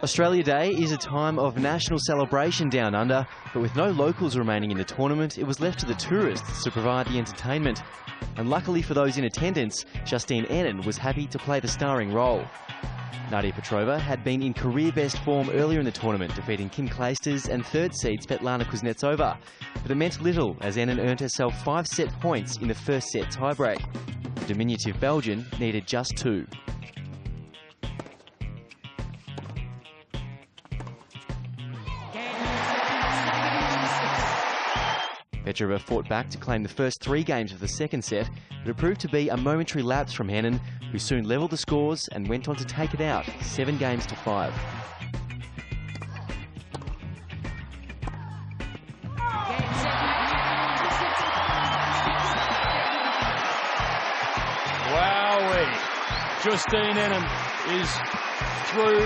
Australia Day is a time of national celebration down under, but with no locals remaining in the tournament, it was left to the tourists to provide the entertainment. And luckily for those in attendance, Justine Henin was happy to play the starring role. Nadia Petrova had been in career-best form earlier in the tournament, defeating Kim Clijsters and third seed Svetlana Kuznetsova. But it meant little as Henin earned herself 5 set points in the first set tiebreak. The diminutive Belgian needed just 2. Petrova fought back to claim the first 3 games of the second set, but it proved to be a momentary lapse from Henin, who soon levelled the scores and went on to take it out 7 games to 5. Wowee! Justine Henin is through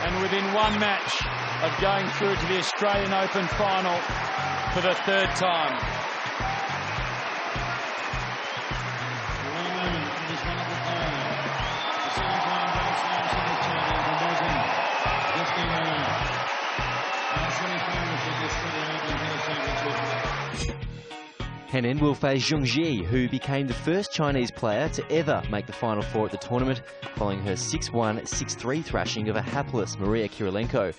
and within 1 match of going through to the Australian Open final for the 3rd time. Henin will face Zheng Jie, who became the first Chinese player to ever make the Final Four at the tournament, following her 6-1, 6-3 thrashing of a hapless Maria Kirilenko.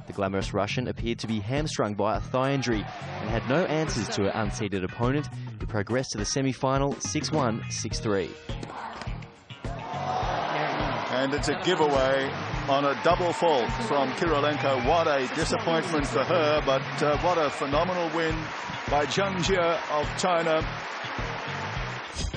The glamorous Russian appeared to be hamstrung by a thigh injury and had no answers to her unseeded opponent, who progressed to the semi-final 6-1, 6-3. And it's a giveaway on a double fault from Kirilenko. What a disappointment for her, but what a phenomenal win by Zheng Jie of China.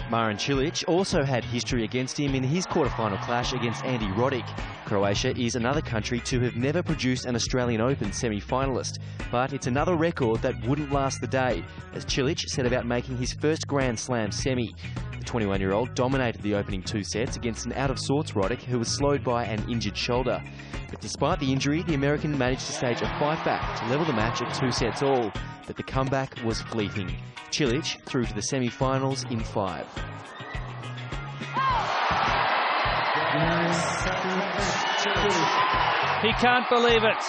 Marin Cilic also had history against him in his quarter-final clash against Andy Roddick. Croatia is another country to have never produced an Australian Open semi-finalist, but it's another record that wouldn't last the day, as Cilic set about making his first Grand Slam semi. The 21-year-old dominated the opening 2 sets against an out-of-sorts Roddick who was slowed by an injured shoulder. But despite the injury, the American managed to stage a fight-back to level the match at 2 sets all, but the comeback was fleeting. Cilic through to the semi-finals in 5. He can't believe it.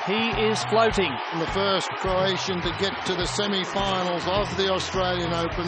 He is floating. The first Croatian to get to the semi-finals of the Australian Open.